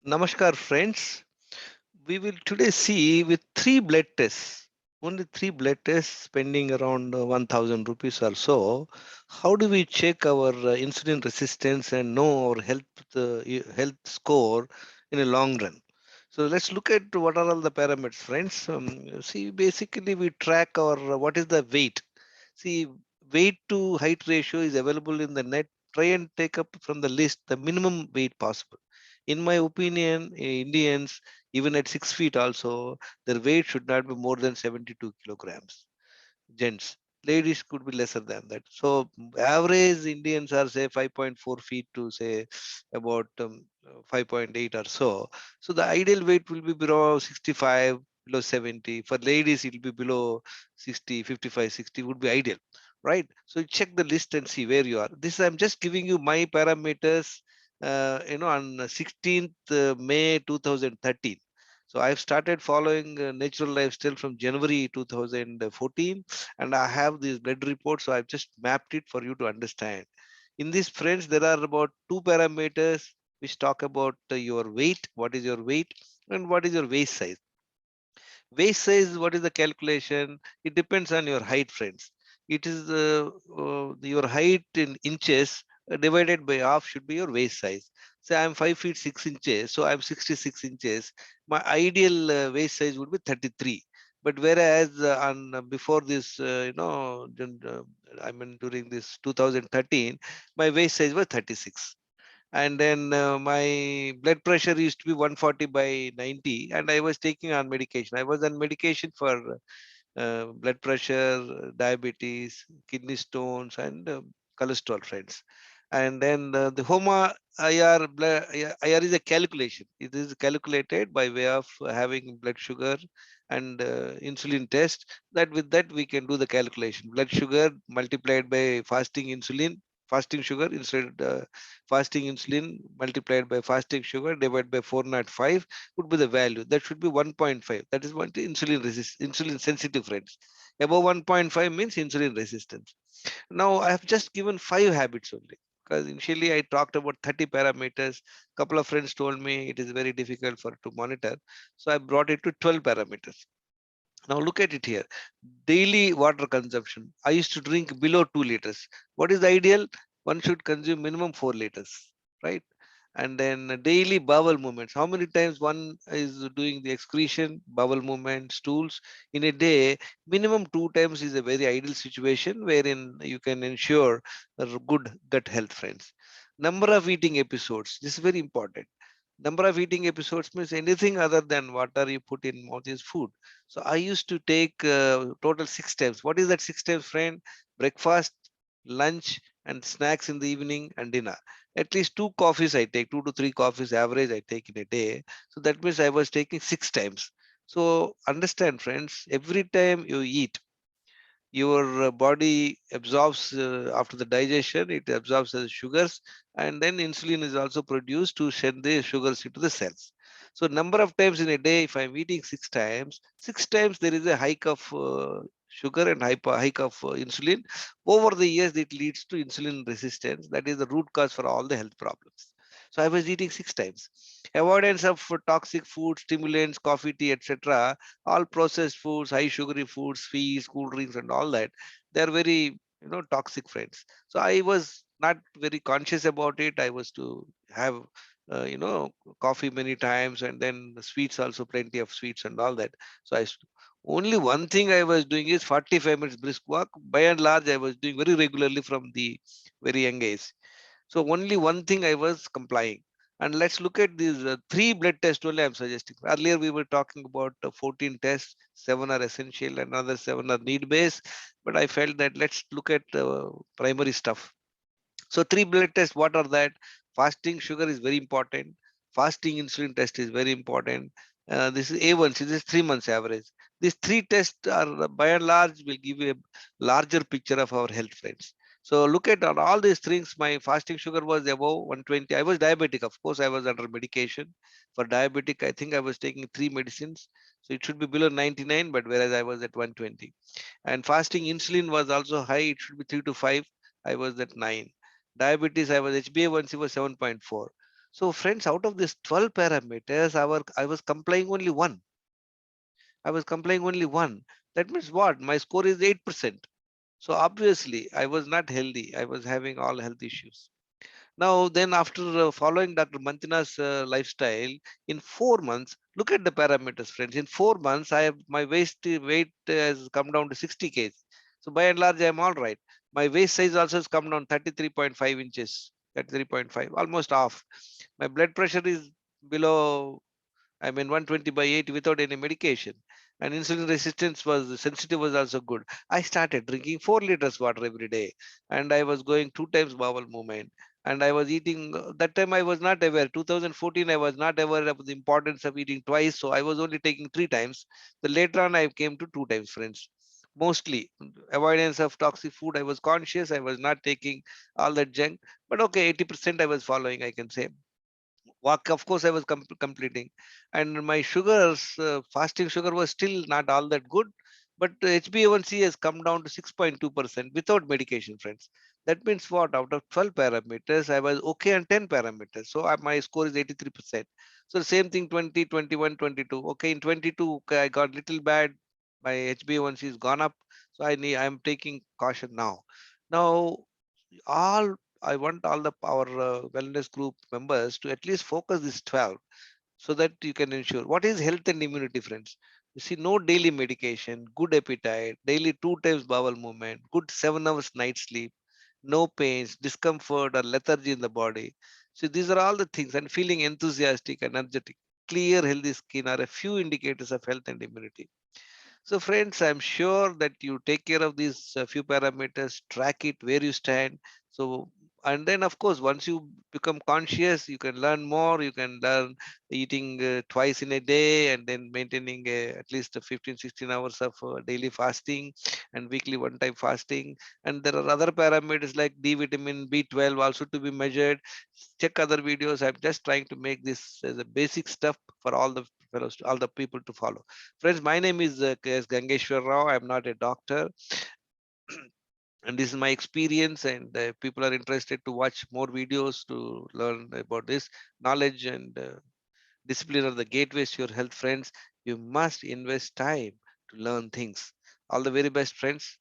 Namaskar, friends. We will today see with three blood tests, only three blood tests spending around 1000 rupees or so. How do we check our insulin resistance and know our health score in a long run? So let's look at what are all the parameters, friends. See, basically we track our what is the weight. See, weight to height ratio is available in the net. Try and take up from the list the minimum weight possible. In my opinion, Indians, even at 6 feet also, their weight should not be more than 72 kilograms. Gents, ladies could be lesser than that. So average Indians are say 5.4 feet to say about 5.8 or so. So the ideal weight will be below 65, below 70. For ladies, it will be below 60, 55, 60 would be ideal, right? So check the list and see where you are. This I'm just giving you my parameters. On 16th May 2013. So I've started following natural lifestyle from January 2014, and I have this blood report. So I've just mapped it for you to understand. In this, friends, there are about two parameters which talk about your weight, what is your weight, and what is your waist size. Waist size, what is the calculation? It depends on your height, friends. It is your height in inches divided by half should be your waist size. Say I'm 5 feet 6 inches, so I'm 66 inches. My ideal waist size would be 33. But whereas on before this, I mean during this 2013, my waist size was 36. And then my blood pressure used to be 140 by 90, and I was taking on medication. I was on medication for blood pressure, diabetes, kidney stones, and cholesterol, friends. And then the HOMA IR is a calculation. It is calculated by way of having blood sugar and insulin test. That with that we can do the calculation. Blood sugar multiplied by fasting sugar instead fasting insulin multiplied by fasting sugar divided by 405 would be the value. That should be 1.5. That is what insulin sensitive, friends. Above 1.5 means insulin resistance. Now I have just given five habits only because initially I talked about 30 parameters. Couple of friends told me it is very difficult for to monitor. So I brought it to 12 parameters. Now look at it here. Daily water consumption. I used to drink below 2 liters. What is the ideal? One should consume minimum 4 liters, right? And then daily bowel movements. How many times one is doing the excretion, bowel movement, stools in a day? Minimum 2 times is a very ideal situation wherein you can ensure a good gut health, friends. Number of eating episodes. This is very important. Number of eating episodes means anything other than water you put in mouth is food. So I used to take total 6 times. What is that 6 times, friend? Breakfast, lunch, and snacks in the evening and dinner. At least two coffees I take, 2 to 3 coffees average I take in a day. So that means I was taking 6 times. So understand, friends, every time you eat, your body absorbs after the digestion, it absorbs the sugars, and then insulin is also produced to send the sugars into the cells. So number of times in a day, if I'm eating 6 times, 6 times there is a hike of sugar and hike of insulin. Over the years, it leads to insulin resistance. That is the root cause for all the health problems. So I was eating 6 times. Avoidance of toxic food, stimulants, coffee, tea, etc. All processed foods, high sugary foods, sweets, cool drinks, and all that. They're very, toxic, friends. So I was not very conscious about it. I was to have, coffee many times, and then sweets also, plenty of sweets and all that. So only one thing I was doing is 45 minutes brisk walk. By and large, I was doing very regularly from the very young age. So only one thing I was complying. And let's look at these three blood tests only I'm suggesting. Earlier we were talking about 14 tests, seven are essential and another seven are need based. But I felt that let's look at primary stuff. So three blood tests, what are that? Fasting sugar is very important. Fasting insulin test is very important. This is A1C, this is 3 months average. These three tests are by and large will give you a larger picture of our health, friends. So look at on all these things. My fasting sugar was above 120. I was diabetic, of course. I was under medication for diabetic. I think I was taking three medicines, so it should be below 99. But whereas I was at 120, and fasting insulin was also high. It should be 3 to 5. I was at 9. Diabetes, I was HbA1c was 7.4. So friends, out of these 12 parameters, I was complying only one. I was complying only one. That means what? My score is 8%. So obviously, I was not healthy. I was having all health issues. Now, then after following Dr. Mantina's lifestyle, in 4 months, look at the parameters, friends. In 4 months, I have my weight has come down to 60 kg. So by and large, I am all right. My waist size also has come down 33.5 inches, 33.5, almost half. My blood pressure is below, I mean 120 by 80 without any medication. And insulin resistance was sensitive was also good. I started drinking 4 liters water every day, and I was going 2 times bowel movement. And I was eating that time I was not aware. 2014 I was not aware of the importance of eating twice, so I was only taking 3 times. The later on I came to 2 times, friends. Mostly avoidance of toxic food. I was conscious. I was not taking all that junk, but okay, 80% I was following, I can say. Walk, of course, I was completing, and my sugars, fasting sugar was still not all that good, but HbA1c has come down to 6.2% without medication, friends. That means what? Out of 12 parameters, I was okay on 10 parameters, so my score is 83%. So same thing, 20, 21, 22. Okay, in 22, okay, I got little bad. My HbA1c is gone up, so I'm taking caution now. Now all I want all the our wellness group members to at least focus this 12 so that you can ensure what is health and immunity, friends. You see, no daily medication, good appetite, daily 2 times bowel movement, good 7 hours night sleep, no pains, discomfort or lethargy in the body. So these are all the things, and feeling enthusiastic, energetic, clear, healthy skin are a few indicators of health and immunity. So, friends, I'm sure that you take care of these few parameters, track it where you stand. So, and then, of course, once you become conscious, you can learn more. You can learn eating twice in a day and then maintaining at least 15, 16 hours of daily fasting and weekly one time fasting. And there are other parameters like D vitamin, B12 also to be measured. Check other videos. I'm just trying to make this as a basic stuff for all the fellows, all the people to follow. Friends, my name is K.S. Gangeshwar Rao. I'm not a doctor, and this is my experience. And people are interested to watch more videos to learn about this knowledge and discipline are the gateways to your health, friends. You must invest time to learn things. All the very best, friends.